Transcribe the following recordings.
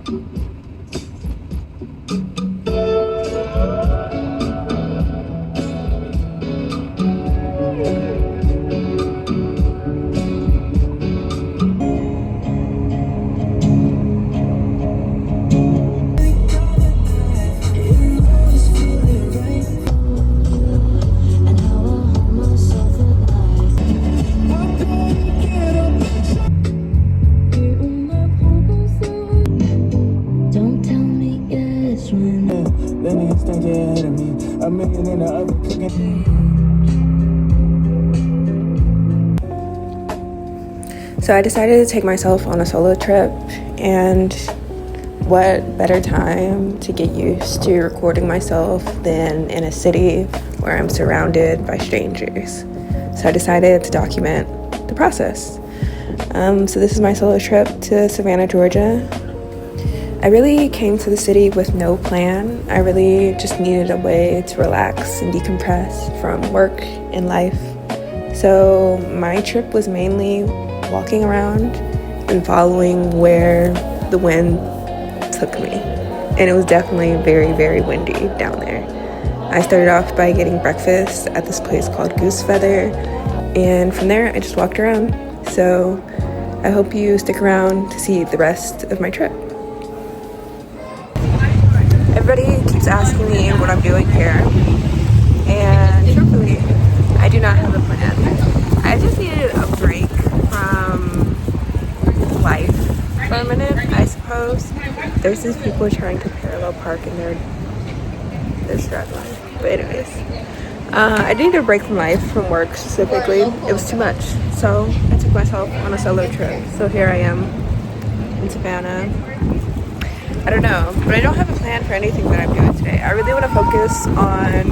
So I decided to take myself on a solo trip, and what better time to get used to recording myself than in a city where I'm surrounded by strangers. So I decided to document the process. So this is my solo trip to Savannah, Georgia. I really came to the city with no plan. I really just needed a way to relax and decompress from work and life. So my trip was mainly walking around and following where the wind took me. And it was definitely very, very windy down there. I started off by getting breakfast at this place called Goose Feather, and from there I just walked around. So I hope you stick around to see the rest of my trip. Everybody keeps asking me what I'm doing here, and truthfully, I do not have a plan. I just needed a break from life for a minute, I suppose. There's these people trying to parallel park in their red line. But anyways, I needed a break from life, from work specifically. It was too much. So I took myself on a solo trip. So here I am in Savannah. I don't know, but I don't have a plan for anything that I'm doing today. I really want to focus on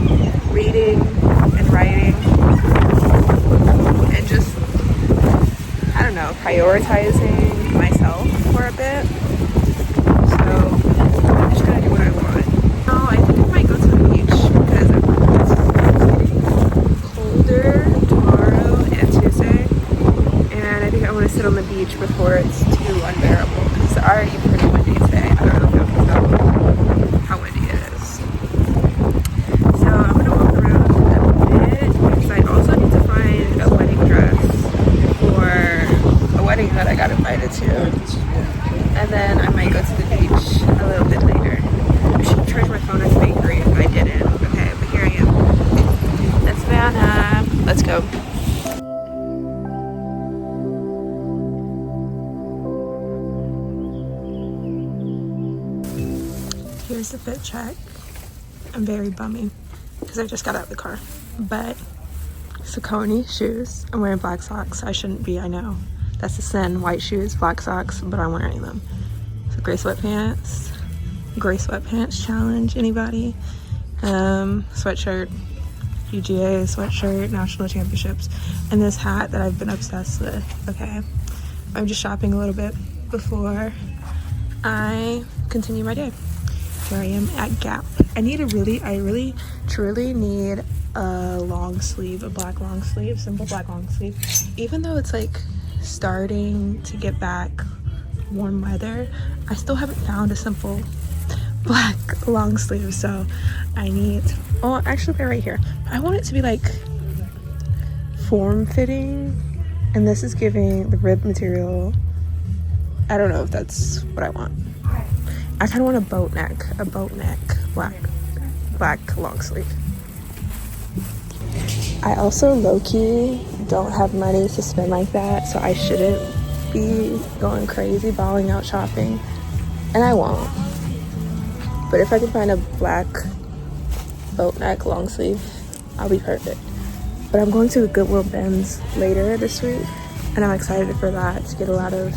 reading and writing and just, I don't know, prioritizing myself for a bit. So I'm just gonna do what I want. Oh, I think I might go to the beach because it's colder tomorrow and Tuesday, and I think I want to sit on the beach before it's too unbearable. It's already pretty windy today. I don't know if you can tell how windy it is. So I'm gonna walk around a bit because I also need to find a wedding dress for a wedding that I got invited to. And then I might go to the beach a little bit later. I should charge my phone at the bakery if I didn't. Okay, but here I am. That's Savannah. Let's go. Here's the fit check. I'm very bummy because I just got out of the car. But Saucony shoes. I'm wearing black socks. I shouldn't be, I know. That's a sin. White shoes, black socks, but I'm wearing them. So gray sweatpants challenge, anybody? Sweatshirt, UGA sweatshirt, national championships, and this hat that I've been obsessed with. Okay, I'm just shopping a little bit before I continue my day. Here I am at Gap. I really truly need a long sleeve, a black long sleeve, simple black long sleeve. Even though it's like starting to get back warm weather, I still haven't found a simple black long sleeve. So I need, oh, actually right here. I want it to be like form fitting, and this is giving the rib material. I don't know if that's what I want. I kind of want a boat neck, black long sleeve. I also low-key don't have money to spend like that, so I shouldn't be going crazy balling out shopping, and I won't. But if I can find a black boat neck long sleeve, I'll be perfect. But I'm going to the Goodwill bins later this week, and I'm excited for that, to get a lot of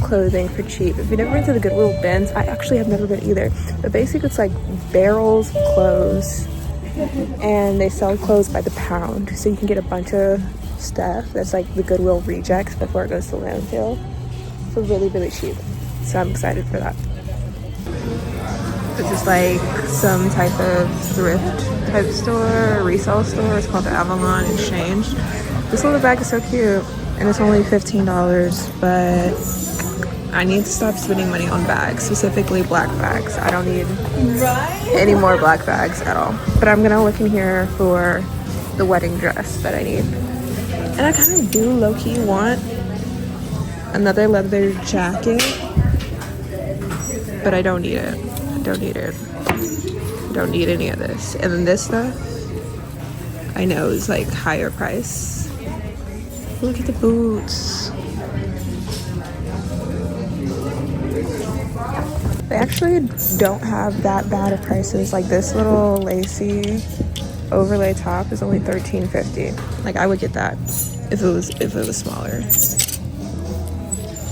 clothing for cheap. If you've never been to the Goodwill bins, I actually have never been either, but basically it's like barrels of clothes, and they sell clothes by the pound, so you can get a bunch of stuff that's like the Goodwill rejects before it goes to landfill for really, really cheap. So I'm excited for that. This is like some type of thrift type store, resell store. It's called the Avalon Exchange. This little bag is so cute, and it's only $15, but I need to stop spending money on bags, specifically black bags. I don't need any more black bags at all. But I'm gonna look in here for the wedding dress that I need. And I kind of do low-key want another leather jacket, but I don't need it. I don't need it. I don't need any of this. And then this stuff, I know is like higher price. Look at the boots. They actually don't have that bad of prices. Like this little lacy overlay top is only $13.50. Like I would get that if it was smaller.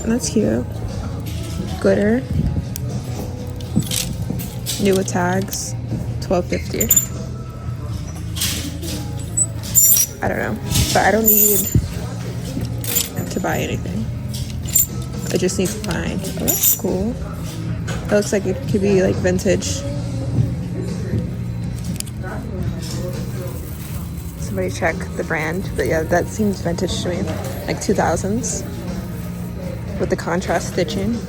And that's cute. Glitter. New with tags. $12.50. I don't know. But I don't need to buy anything. I just need to find. Oh, that's cool. It looks like it could be like vintage. Somebody check the brand. But yeah, that seems vintage to me. Like 2000s. With the contrast stitching.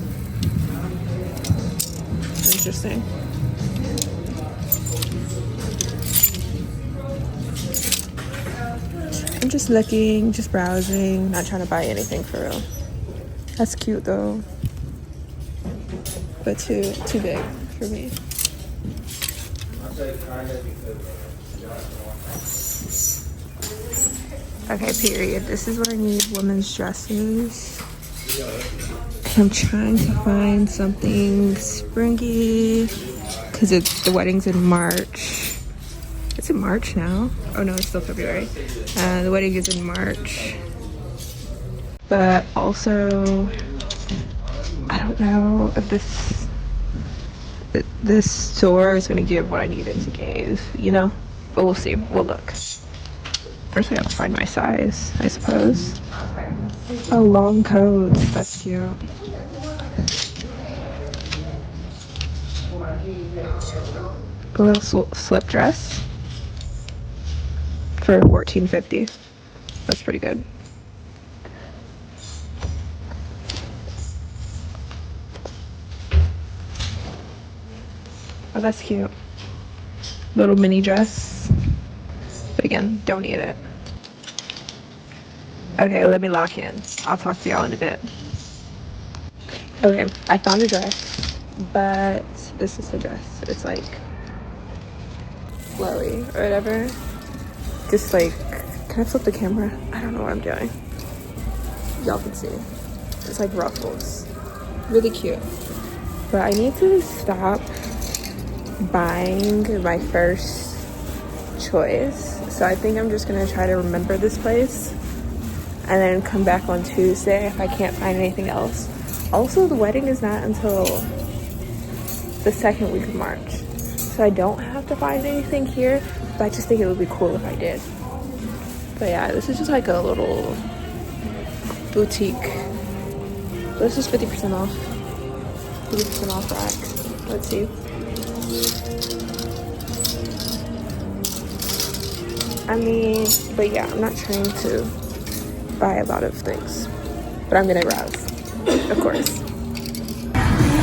Interesting. I'm just looking, just browsing, not trying to buy anything for real. That's cute though. But too big for me. Okay, period. This is what I need, women's dresses. And I'm trying to find something springy because the wedding's in March. It's in March now. Oh no, it's still February. The wedding is in March. But also, I don't know if this store is gonna give what I need it to give, you know? But we'll see. We'll look. First, I have to find my size, I suppose. Oh, long coats. That's cute. A little slip dress for $14.50. That's pretty good. Oh, that's cute. Little mini dress. But again, don't need it. Okay, let me lock in. I'll talk to y'all in a bit. Okay, I found a dress, but this is the dress. It's like flowy or whatever. Just like, can I flip the camera? I don't know what I'm doing. Y'all can see. It's like ruffles. Really cute. But I need to stop buying my first choice. So I think I'm just gonna try to remember this place and then come back on Tuesday if I can't find anything else. Also, the wedding is not until the second week of March. So I don't have to find anything here, but I just think it would be cool if I did. But yeah, this is just like a little boutique. This is 50% off. 50% off rack. Let's see. I mean, but yeah, I'm not trying to buy a lot of things, but I'm gonna browse, of course.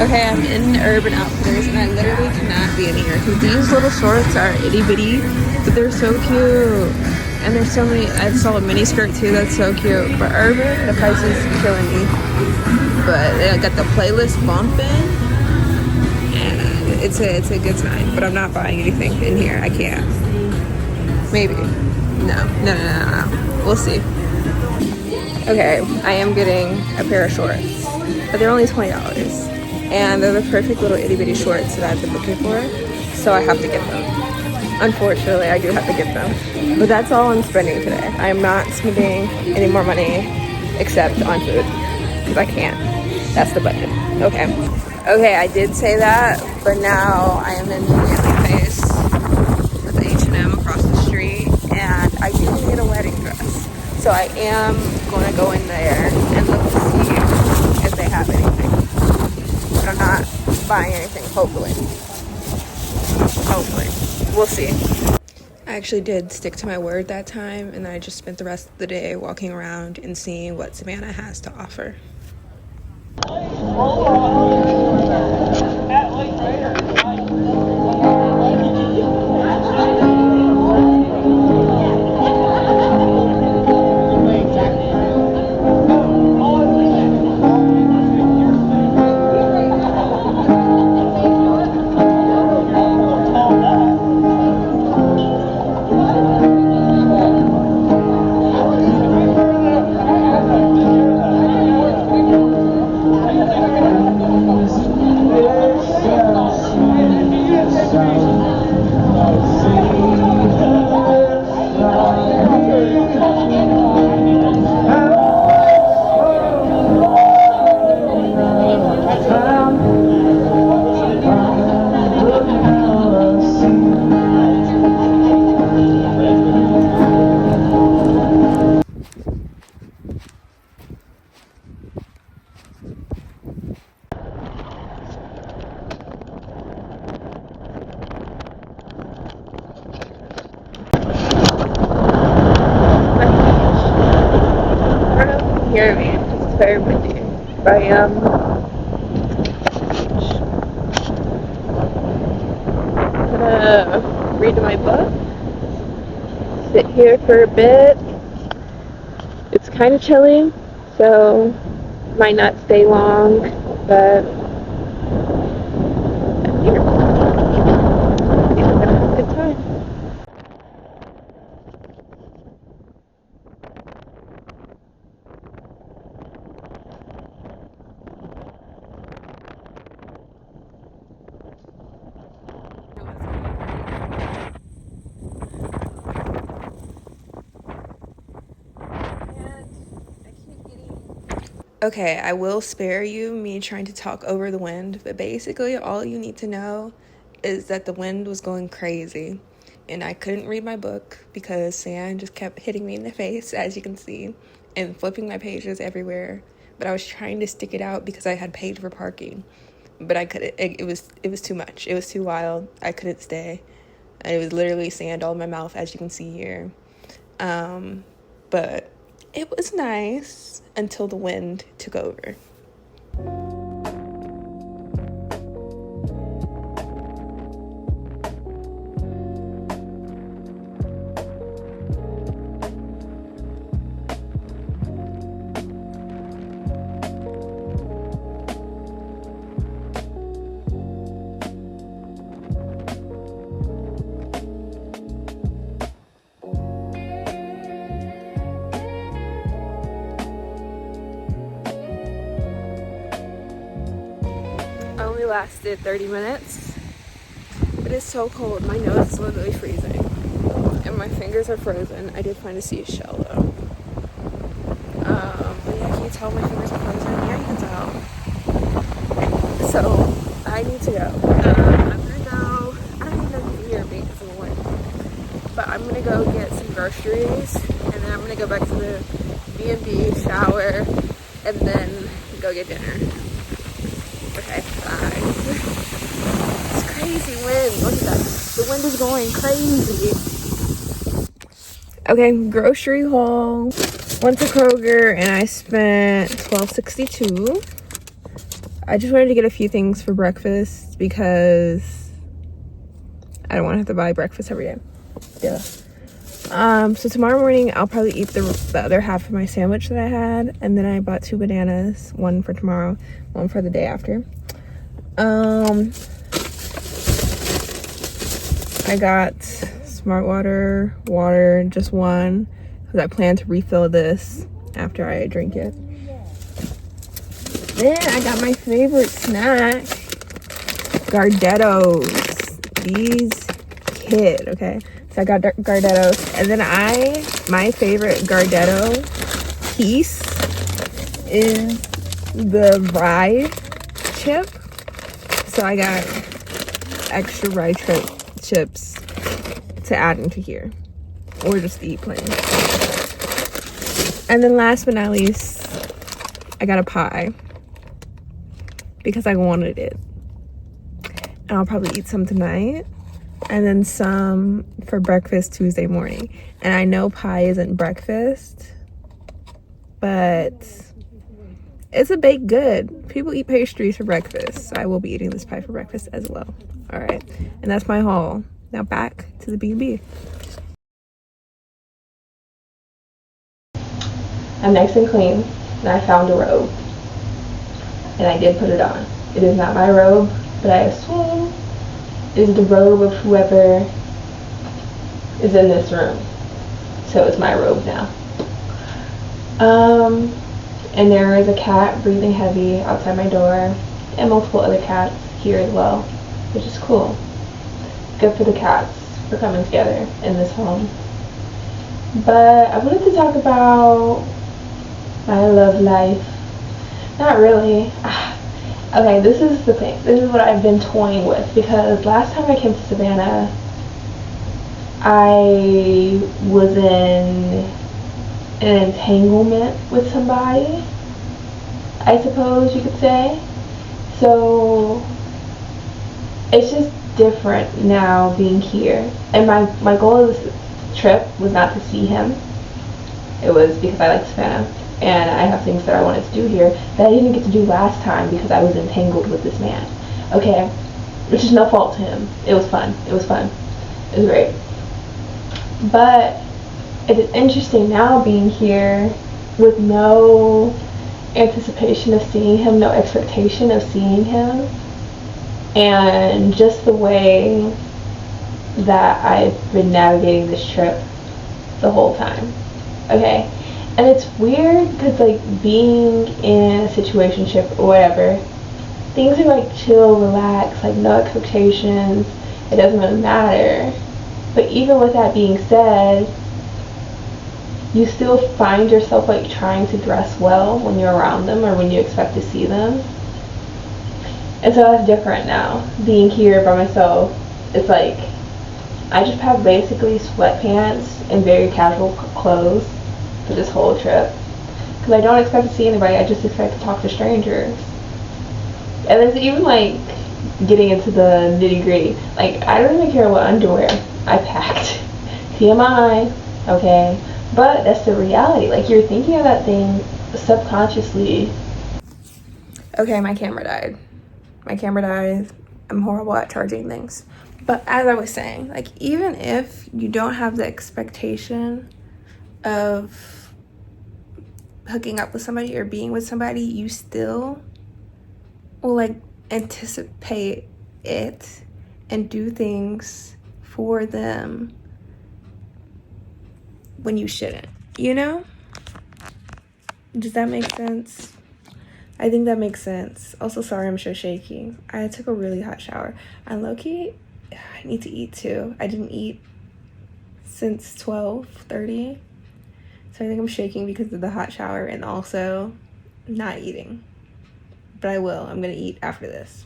Okay, I'm in Urban Outfitters and I literally cannot be in here because these little shorts are itty bitty, but they're so cute. And there's so many. I saw a mini skirt too, that's so cute. But Urban, the price is killing me. But I got the playlist bumping and it's a good sign. But I'm not buying anything in here. I can't. Maybe. No. We'll see. Okay, I am getting a pair of shorts, but they're only $20. And they're the perfect little itty bitty shorts that I've been looking for. So I have to get them. Unfortunately, I do have to get them. But that's all I'm spending today. I am not spending any more money except on food. Because I can't. That's the budget. Okay, I did say that, but now I am in Miami Face with H&M across the street. And I do need a wedding dress. So I am going to go in there and look to see if they have anything. But I'm not buying anything, hopefully. We'll see. I actually did stick to my word that time, and I just spent the rest of the day walking around and seeing what Savannah has to offer. Here, it's very windy. I am gonna read my book, sit here for a bit. It's kind of chilly, so might not stay long, but I'm here. I'm gonna have a good time. Okay, I will spare you me trying to talk over the wind, but basically all you need to know is that the wind was going crazy and I couldn't read my book because sand just kept hitting me in the face, as you can see, and flipping my pages everywhere. But I was trying to stick it out because I had paid for parking, but I couldn't. It was too much. It was too wild. I couldn't stay. It was literally sand all in my mouth, as you can see here. But it was nice until the wind took over. Only lasted 30 minutes, but it's so cold. My nose is literally freezing and my fingers are frozen. I did find a seashell though. But yeah, can you tell my fingers are frozen? Yeah, you can tell. So I need to go. I'm gonna go. I don't even know if you can hear me because of the wind, but I'm gonna go get some groceries and then I'm gonna go back to the B&B, shower, and then go get dinner. Okay, bye. It's crazy wind. Look at that. The wind is going crazy. Okay, grocery haul. Went to Kroger and I spent $12.62. I just wanted to get a few things for breakfast because I don't want to have to buy breakfast every day. Yeah. So tomorrow morning I'll probably eat the other half of my sandwich that I had, and then I bought 2 bananas, one for tomorrow, one for the day after. I got Smart water, just one, because I plan to refill this after I drink it. Then I got my favorite snack, Gardettos. These kid, okay? So I got Gardettos, and then my favorite Gardetto piece is the rye chip. So I got extra rye chips to add into here, or just to eat plain. And then last but not least, I got a pie because I wanted it, and I'll probably eat some tonight. And then some for breakfast Tuesday morning. And I know pie isn't breakfast, but It's a baked good. People eat pastries for breakfast, so I will be eating this pie for breakfast as well. All right, and that's my haul. Now back to the B&B. I'm nice and clean, and I found a robe, and I did put it on. It is not my robe, but I assume it is the robe of whoever is in this room. So it's my robe now. And there is a cat breathing heavy outside my door, and multiple other cats here as well, which is cool. Good for the cats for coming together in this home. But I wanted to talk about my love life. Not really. Okay, this is the thing. This is what I've been toying with, because last time I came to Savannah, I was in an entanglement with somebody, I suppose you could say. So it's just different now being here. And my goal of this trip was not to see him. It was because I like Savannah, and I have things that I wanted to do here that I didn't get to do last time because I was entangled with this man. Okay, which is no fault to him. It was fun. It was great. But it is interesting now being here with no anticipation of seeing him, no expectation of seeing him, and just the way that I've been navigating this trip the whole time. Okay, and it's weird because, like, being in a situationship or whatever, things are like chill, relaxed, like no expectations, it doesn't really matter. But even with that being said, you still find yourself like trying to dress well when you're around them or when you expect to see them. And so that's different now. Being here by myself, it's like I just have basically sweatpants and very casual clothes for this whole trip. Because I don't expect to see anybody, I just expect to talk to strangers. And it's even like getting into the nitty gritty. Like, I don't even care what underwear I packed. TMI, okay? But that's the reality. Like, you're thinking of that thing subconsciously. Okay, my camera died. I'm horrible at charging things. But as I was saying, like, even if you don't have the expectation of hooking up with somebody or being with somebody, you still will, like, anticipate it and do things for them when you shouldn't, you know? Does that make sense? I think that makes sense. Also, sorry I'm so shaky. I took a really hot shower. And low-key, I need to eat too. I didn't eat since 12:30. So I think I'm shaking because of the hot shower and also not eating. But I will. I'm going to eat after this.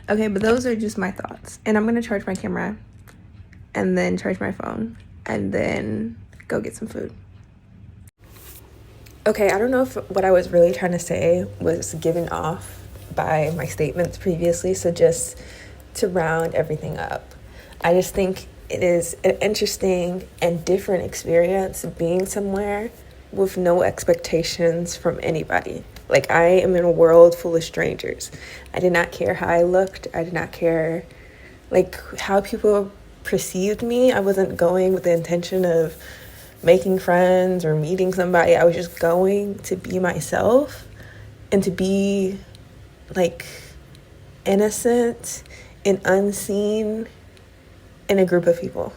Okay, but those are just my thoughts. And I'm going to charge my camera and then charge my phone and then go get some food. Okay, I don't know if what I was really trying to say was given off by my statements previously, so just to round everything up, I just think it is an interesting and different experience being somewhere with no expectations from anybody. Like, I am in a world full of strangers. I did not care how I looked. I did not care, like, how people perceived me. I wasn't going with the intention of making friends or meeting somebody. I was just going to be myself and to be, like, innocent and unseen in a group of people,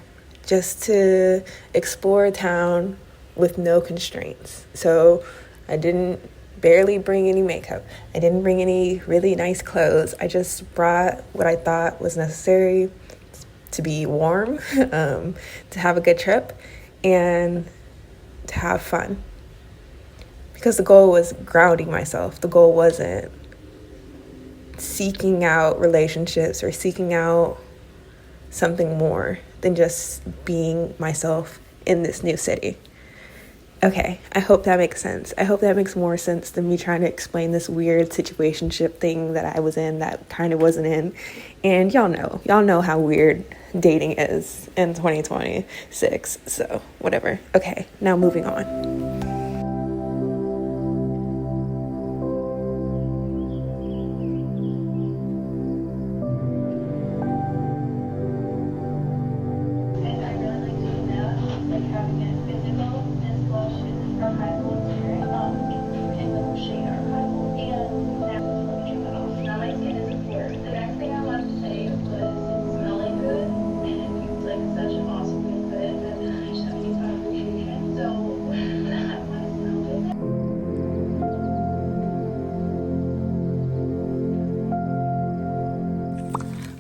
just to explore a town with no constraints. So I didn't barely bring any makeup. I didn't bring any really nice clothes. I just brought what I thought was necessary to be warm, to have a good trip, and to have fun. Because the goal was grounding myself. The goal wasn't seeking out relationships or seeking out something more than just being myself in this new city. Okay, I hope that makes sense. I hope that makes more sense than me trying to explain this weird situationship thing that I was in that kind of wasn't in. And y'all know how weird dating is in 2026. So whatever. Okay, now moving on.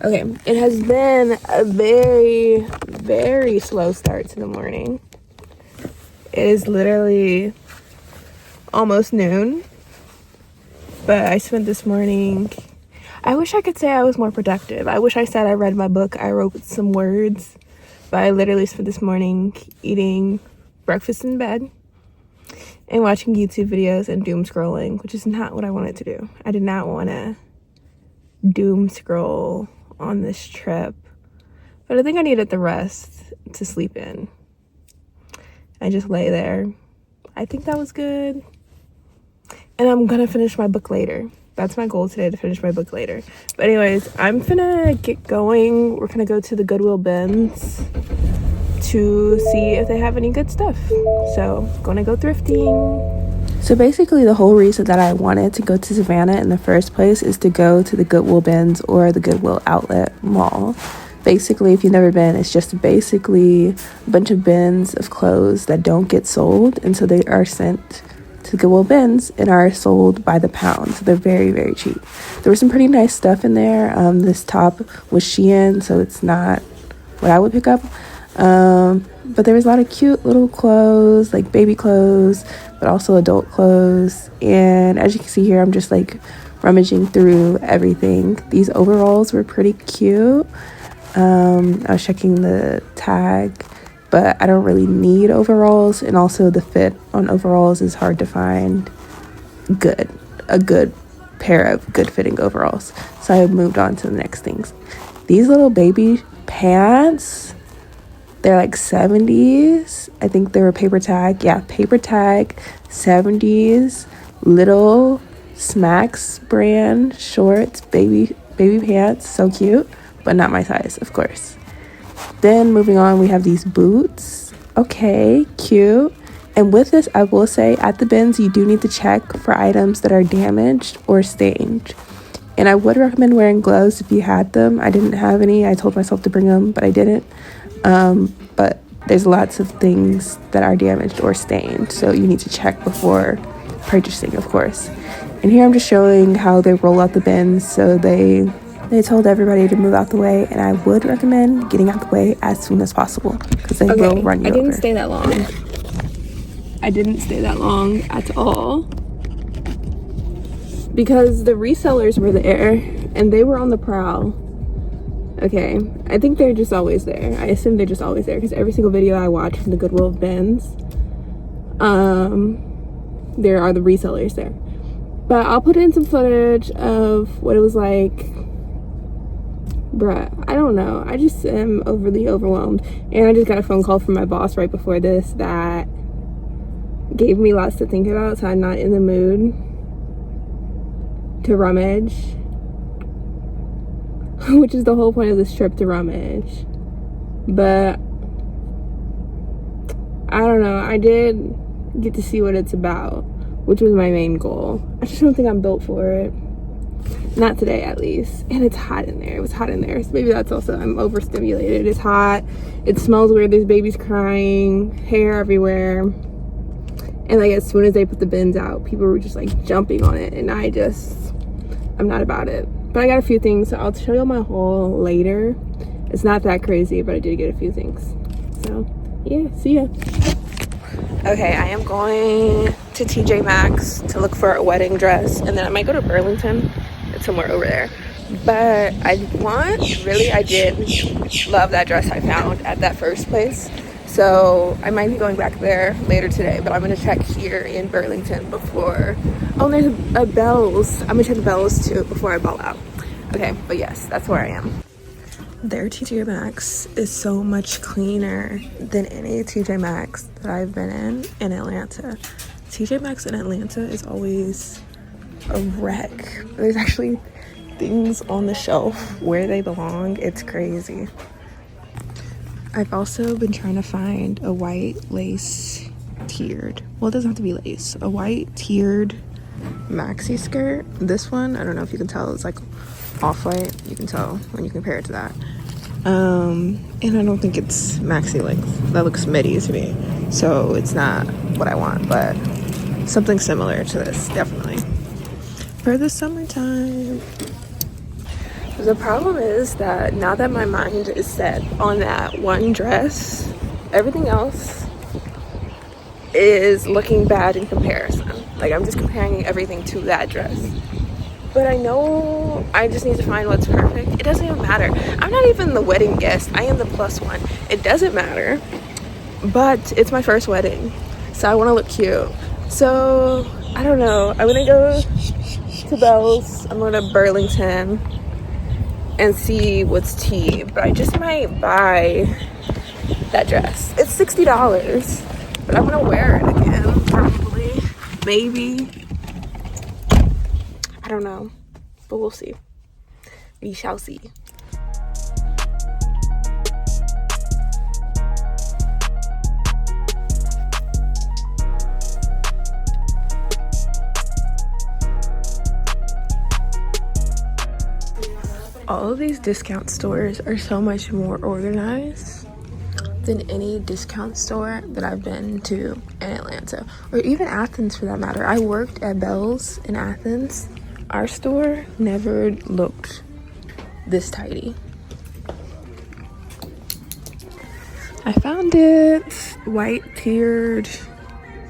Okay, it has been a very, very slow start to the morning. It is literally almost noon, but I spent this morning, I wish I could say I was more productive. I wish I said I read my book, I wrote some words, but I literally spent this morning eating breakfast in bed and watching YouTube videos and doom scrolling, which is not what I wanted to do. I did not want to doom scroll on this trip, but I think I needed the rest to sleep in. I just lay there. I think that was good. And I'm gonna finish my book later. That's my goal today, to finish my book later. But anyways, I'm gonna get going. We're gonna go to the Goodwill bins to see if they have any good stuff. So, gonna go thrifting. So basically the whole reason that I wanted to go to Savannah in the first place is to go to the Goodwill bins or the Goodwill outlet mall. Basically, if you've never been, it's just basically a bunch of bins of clothes that don't get sold, and so they are sent to Goodwill bins and are sold by the pound. So they're very, very cheap. There was some pretty nice stuff in there. This top was Shein, so it's not what I would pick up. But there was a lot of cute little clothes, like baby clothes, but also adult clothes. And as you can see here, I'm just like rummaging through everything. These overalls were pretty cute. I was checking the tag, but I don't really need overalls, and also the fit on overalls is hard to find a good pair of good fitting overalls. So I moved on to the next things. These little baby pants, they're like 70s. I think they were paper tag. Yeah, paper tag, 70s, little Smacks brand shorts, baby pants, so cute, but not my size, of course. Then moving on, we have these boots. Okay, cute. And with this, I will say at the bins, you do need to check for items that are damaged or stained. And I would recommend wearing gloves if you had them. I didn't have any. I told myself to bring them, but I didn't. But there's lots of things that are damaged or stained, so you need to check before purchasing, of course. And here I'm just showing how they roll out the bins. So they told everybody to move out the way, and I would recommend getting out the way as soon as possible because they will run you over. I didn't stay that long. I didn't stay that long at all because the resellers were there and they were on the prowl. Okay, I think they're just always there. I assume they're just always there because every single video I watch from the Goodwill bins, there are the resellers there. But I'll put in some footage of what it was like. Bruh, I don't know. I just am overly overwhelmed. And I just got a phone call from my boss right before this that gave me lots to think about, so I'm not in the mood to rummage. Which is the whole point of this trip, to rummage. But I don't know. I did get to see what it's about, which was my main goal. I just don't think I'm built for it. Not today, at least. And it's hot in there. It was hot in there. So maybe that's also, I'm overstimulated. It's hot. It smells weird. There's babies crying. Hair everywhere. And like as soon as they put the bins out, people were just like jumping on it. And I'm not about it. But I got a few things. So I'll show you my haul later. It's not that crazy, but I did get a few things. So yeah, see ya. Okay, I am going to TJ Maxx to look for a wedding dress, and then I might go to Burlington. It's somewhere over there. But I did love that dress I found at that first place. So I might be going back there later today, but I'm gonna check here in Burlington before. Oh, there's a Bells. I'm gonna check the Bells too before I ball out. Okay, but yes, that's where I am. Their TJ Maxx is so much cleaner than any TJ Maxx that I've been in Atlanta. TJ Maxx in Atlanta is always a wreck. There's actually things on the shelf where they belong. It's crazy. I've also been trying to find a white lace tiered, well, it doesn't have to be lace, a white tiered maxi skirt. This one, I don't know if you can tell, it's like off-white. You can tell when you compare it to that. And I don't think it's maxi length. That looks midi to me, so it's not what I want, but something similar to this, definitely, for the summertime. The problem is that now that my mind is set on that one dress, everything else is looking bad in comparison. Like, I'm just comparing everything to that dress. But I know I just need to find what's perfect. It doesn't even matter. I'm not even the wedding guest. I am the plus one. It doesn't matter. But it's my first wedding, so I want to look cute. So, I don't know. I'm going to go to Belle's. I'm going to Burlington and see what's tea. But I just might buy that dress. It's $60. But I'm gonna wear it again, probably, maybe. I don't know, but we'll see. We shall see. All of these discount stores are so much more organized than any discount store that I've been to in Atlanta, or even Athens for that matter. I worked at Belle's in Athens. Our store never looked this tidy. I found it, white tiered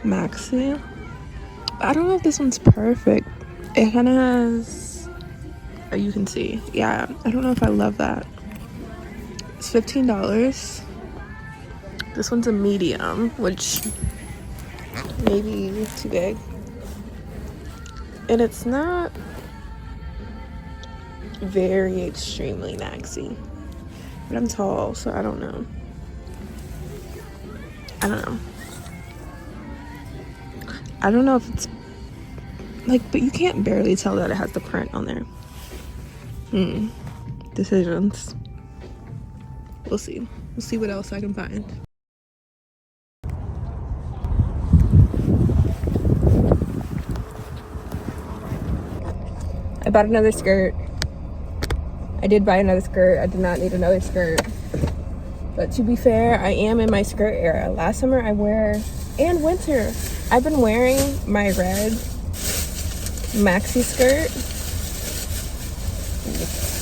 maxi. I don't know if this one's perfect. It kind of has, oh, you can see, yeah, I don't know if I love that. It's $15. This one's a medium, which maybe too big. And it's not very extremely maxi. But I'm tall, so I don't know. I don't know if it's like, but you can't barely tell that it has the print on there. Decisions. We'll see. We'll see what else I can find. I bought another skirt. I did buy another skirt. I did not need another skirt. But to be fair, I am in my skirt era. Last summer and winter, I've been wearing my red maxi skirt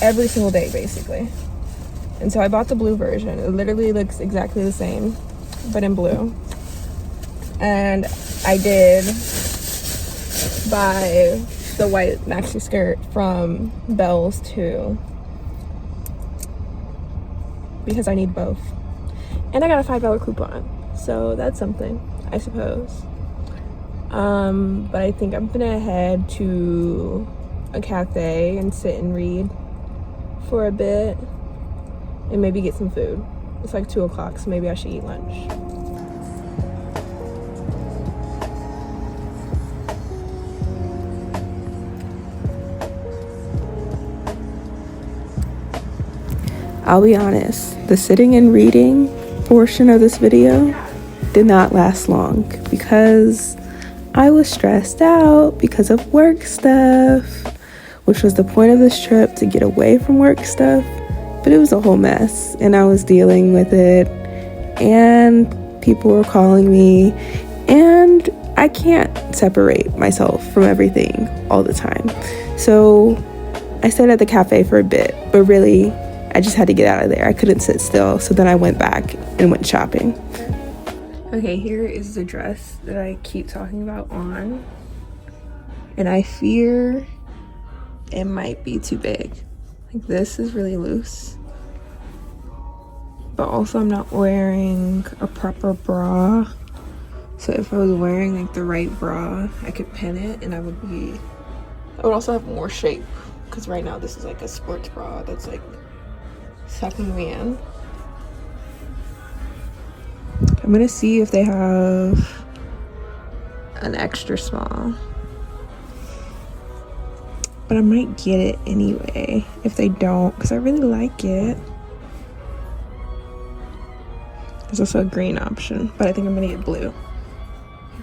every single day, basically. And so I bought the blue version. It literally looks exactly the same, but in blue. And I did buy the white maxi skirt from Belle's too, because I need both. And I got a $5 coupon, so that's something, I suppose. But I think I'm gonna head to a cafe and sit and read for a bit and maybe get some food. It's like 2 o'clock, so maybe I should eat lunch. I'll be honest, the sitting and reading portion of this video did not last long because I was stressed out because of work stuff, which was the point of this trip, to get away from work stuff. But it was a whole mess and I was dealing with it and people were calling me and I can't separate myself from everything all the time. So I stayed at the cafe for a bit, but really I just had to get out of there. I couldn't sit still. So then I went back and went shopping. Okay, here is the dress that I keep talking about on. And I fear it might be too big. Like, this is really loose. But also I'm not wearing a proper bra. So if I was wearing like the right bra, I could pin it and I would also have more shape. Because right now this is like a sports bra that's like sucking me in. I'm gonna see if they have an extra small, but I might get it anyway if they don't, because I really like it. There's also a green option, but I think I'm gonna get blue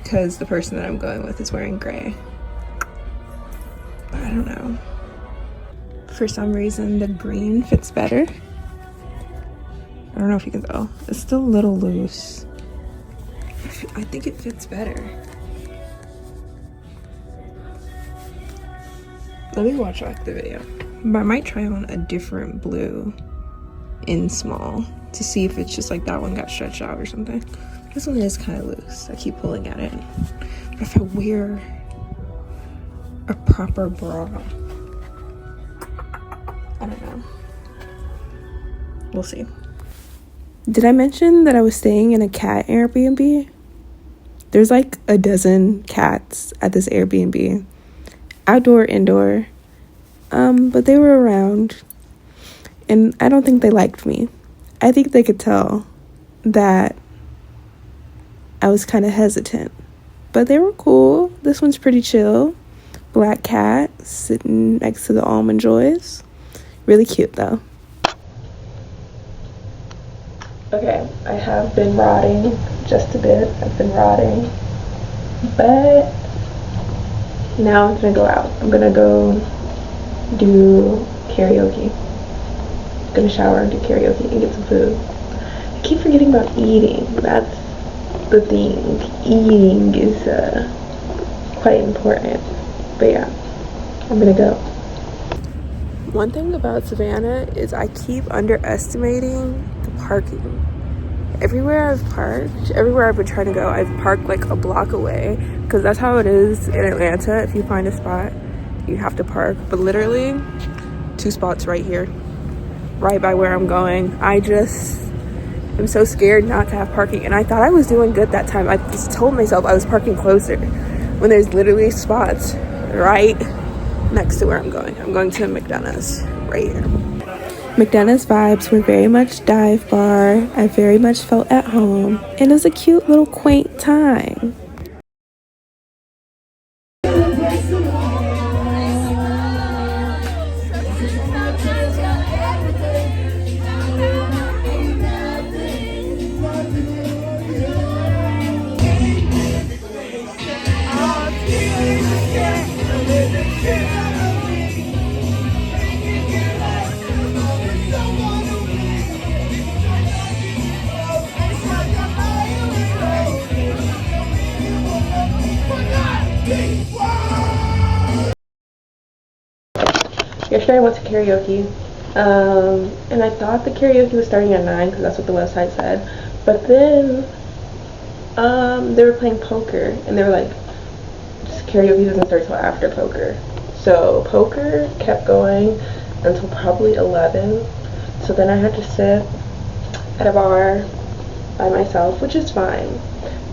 because the person that I'm going with is wearing gray. But I don't know, for some reason the green fits better. I don't know if you can tell. It's still a little loose. I think it fits better. Let me watch back the video. But I might try on a different blue in small to see if it's just like that one got stretched out or something. This one is kind of loose. I keep pulling at it. But if I wear a proper bra, I don't know. We'll see. Did I mention that I was staying in a cat Airbnb? There's like a dozen cats at this Airbnb. Outdoor, indoor. But they were around. And I don't think they liked me. I think they could tell that I was kind of hesitant. But they were cool. This one's pretty chill. Black cat sitting next to the Almond Joys. Really cute though. Okay, I have been rotting just a bit. I've been rotting. But now I'm gonna go out. I'm gonna go do karaoke. I'm gonna shower and do karaoke and get some food. I keep forgetting about eating. That's the thing. Eating is quite important. But yeah, I'm gonna go. One thing about Savannah is I keep underestimating the parking. Everywhere I've parked, everywhere I've been trying to go, I've parked like a block away, because that's how it is in Atlanta. If you find a spot, you have to park. But literally 2 spots right here, right by where I'm going. I just am so scared not to have parking, and I thought I was doing good that time. I just told myself I was parking closer when there's literally spots right next to where I'm going. I'm going to McDonald's right here. McDonald's vibes were very much dive bar. I very much felt at home, and it was a cute little quaint time. Yesterday I went to karaoke, and I thought the karaoke was starting at 9 because that's what the website said. But then they were playing poker, and they were like, karaoke doesn't start till after poker. So poker kept going until probably 11. So then I had to sit at a bar by myself, which is fine,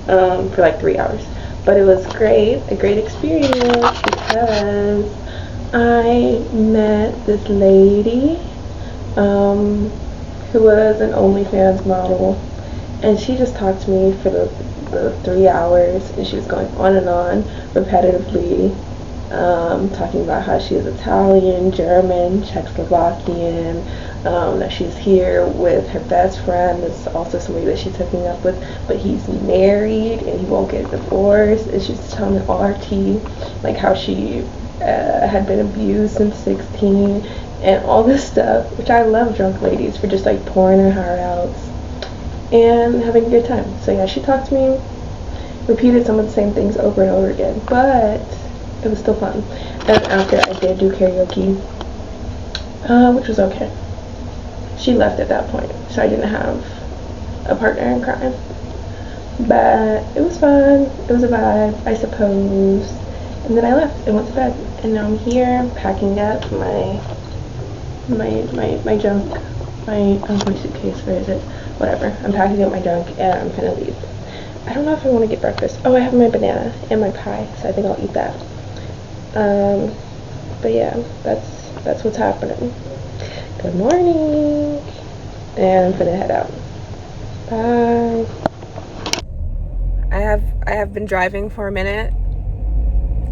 for like 3 hours. But it was great, a great experience, because I met this lady who was an OnlyFans model, and she just talked to me for the 3 hours, and she was going on and on repetitively, talking about how she is Italian, German, Czechoslovakian, that she's here with her best friend. That's also somebody that she's hooking up with, but he's married and he won't get divorced. And she's telling me all her tea, like how she had been abused since 16 and all this stuff, which I love drunk ladies for just like pouring her heart out and having a good time. So yeah, she talked to me, repeated some of the same things over and over again, but it was still fun. And after, I did do karaoke, which was okay. She left at that point, so I didn't have a partner in crime, but it was fun. It was a vibe, I suppose. And then I left and went to bed, and now I'm here packing up my junk, my suitcase. Where is it? Whatever. I'm packing up my junk and I'm gonna leave. I don't know if I want to get breakfast. Oh, I have my banana and my pie, so I think I'll eat that. But yeah, that's what's happening. Good morning, and I'm gonna head out. Bye. I have been driving for a minute,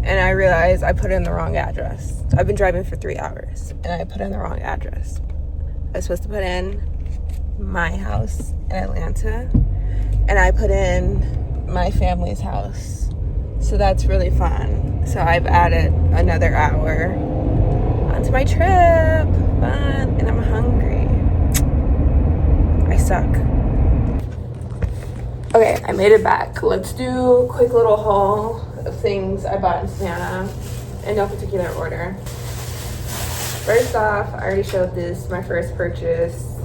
and I realized I put in the wrong address. I've been driving for 3 hours, and I put in the wrong address. I was supposed to put in my house in Atlanta, and I put in my family's house. So that's really fun. So I've added another hour onto my trip. Fun, and I'm hungry. I suck. Okay, I made it back. Let's do a quick little haul of things I bought in Savannah in no particular order. First off, I already showed this, my first purchase.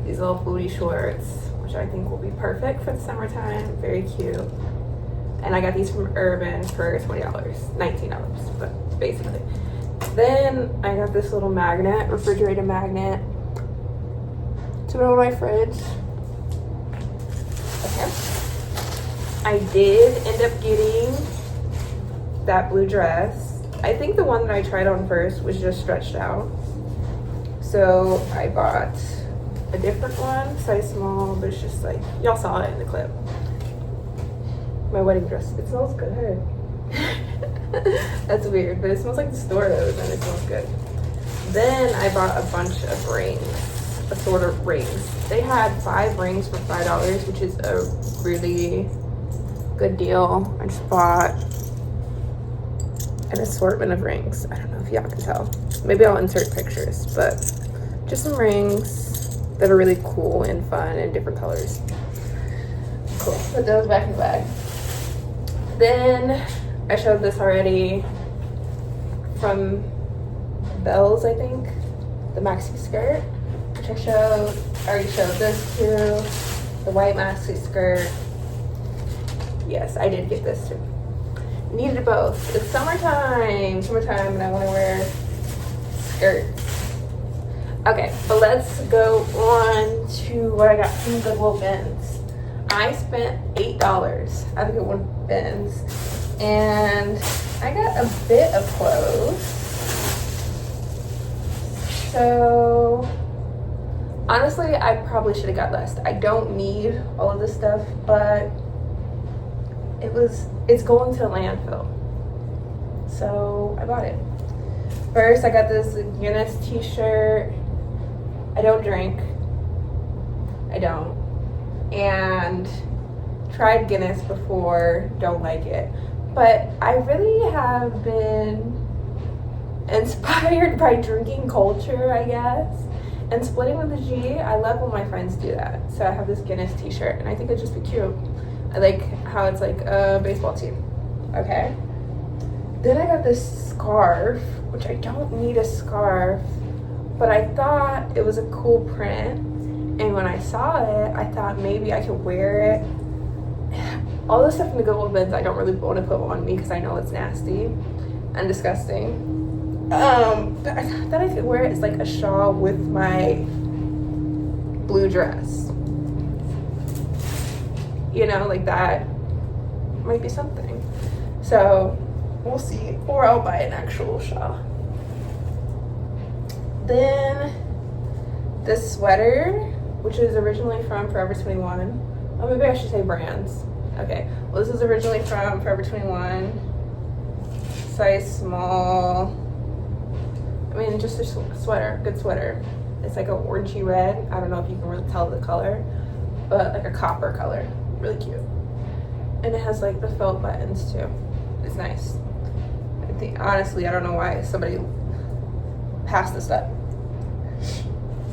These little booty shorts, which I think will be perfect for the summertime. Very cute. And I got these from Urban for $20, $19, but basically. Then I got this little magnet, refrigerator magnet, to put on my fridge. Okay. I did end up getting that blue dress. I think the one that I tried on first was just stretched out. So I bought a different one, size small, but it's just like, y'all saw it in the clip. My wedding dress, it smells good, hey? That's weird, but it smells like the store though, and it smells good. Then I bought a bunch of rings, assorted of rings. They had 5 rings for $5, which is a really good deal. I just bought an assortment of rings. I don't know if y'all can tell. Maybe I'll insert pictures, but just some rings that are really cool and fun and different colors. Cool. Put those back in the bag. Then I showed this already from Belle's, I think, the maxi skirt, which I already showed this too, the white maxi skirt. Yes, I did get this too. Needed both. It's summertime, and I want to wear skirts. Okay, but let's go on to what I got from Goodwill bins. I spent $8 at the Goodwill bins, and I got a bit of clothes. So honestly, I probably should have got less. I don't need all of this stuff, but it's going to a landfill. So I bought it. First, I got this Guinness t-shirt. I don't drink. I don't. And tried Guinness before, don't like it. But I really have been inspired by drinking culture, I guess. And splitting with the G, I love when my friends do that. So I have this Guinness t-shirt, and I think it'd just be cute. I like how it's like a baseball team. Okay. Then I got this scarf, which I don't need a scarf, but I thought it was a cool print. And when I saw it, I thought maybe I could wear it. All the stuff in the Goodwill bins I don't really want to put on me because I know it's nasty and disgusting. But I thought I could wear it as like a shawl with my blue dress. You know, like that might be something. So we'll see. Or I'll buy an actual shawl. Then this sweater, which is originally from Forever 21. Oh, maybe I should say brands. Okay. Well, this is originally from Forever 21. Size small. I mean, just a sweater. Good sweater. It's like an orangey red. I don't know if you can really tell the color, but like a copper color. Really cute. And it has like the felt buttons too. It's nice. I think, honestly, I don't know why somebody passed this up.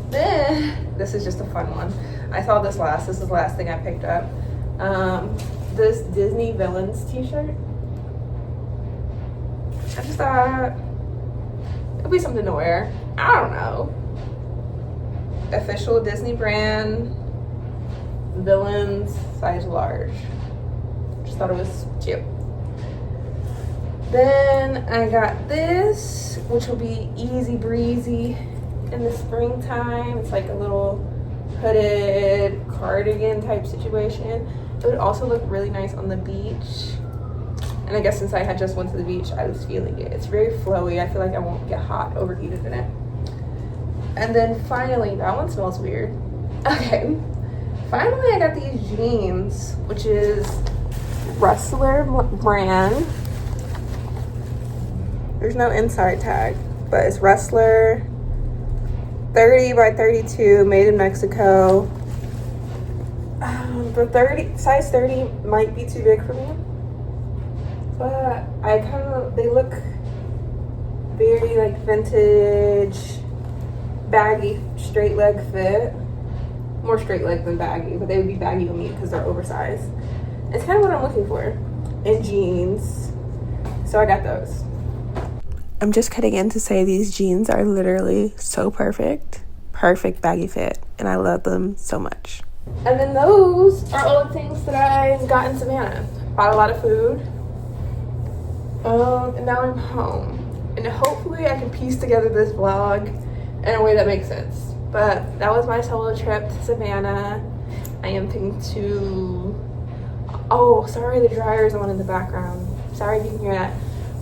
Then this is just a fun one. I saw this last. This is the last thing I picked up. This Disney Villains t-shirt. I just thought it'd be something to wear. I don't know. Official Disney brand. Villains, size large. Just thought it was cute. Then I got this, which will be easy breezy in the springtime. It's like a little hooded cardigan type situation. It would also look really nice on the beach. And I guess since I had just went to the beach, I was feeling it. It's very flowy. I feel like I won't get hot overheated in it. And then finally, that one smells weird. Okay. Finally, I got these jeans, which is Wrestler brand. There's no inside tag, but it's Wrestler 30 by 32, made in Mexico. The size 30 might be too big for me, but they look very like vintage, baggy, straight leg fit. More straight leg than baggy, but they would be baggy on me because they're oversized. It's kind of what I'm looking for in jeans. So I got those. I'm just cutting in to say these jeans are literally so perfect. Perfect baggy fit. And I love them so much. And then those are all the things that I got in Savannah. Bought a lot of food. And now I'm home. And hopefully I can piece together this vlog in a way that makes sense. But that was my solo trip to Savannah. I am thinking to... Oh, sorry the dryer is on in the background. Sorry if you can hear that.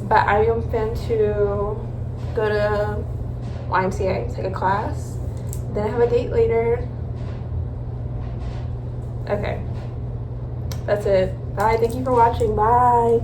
But I am fin to go to YMCA, take a class. Then I have a date later. Okay. That's it. Bye. Thank you for watching. Bye.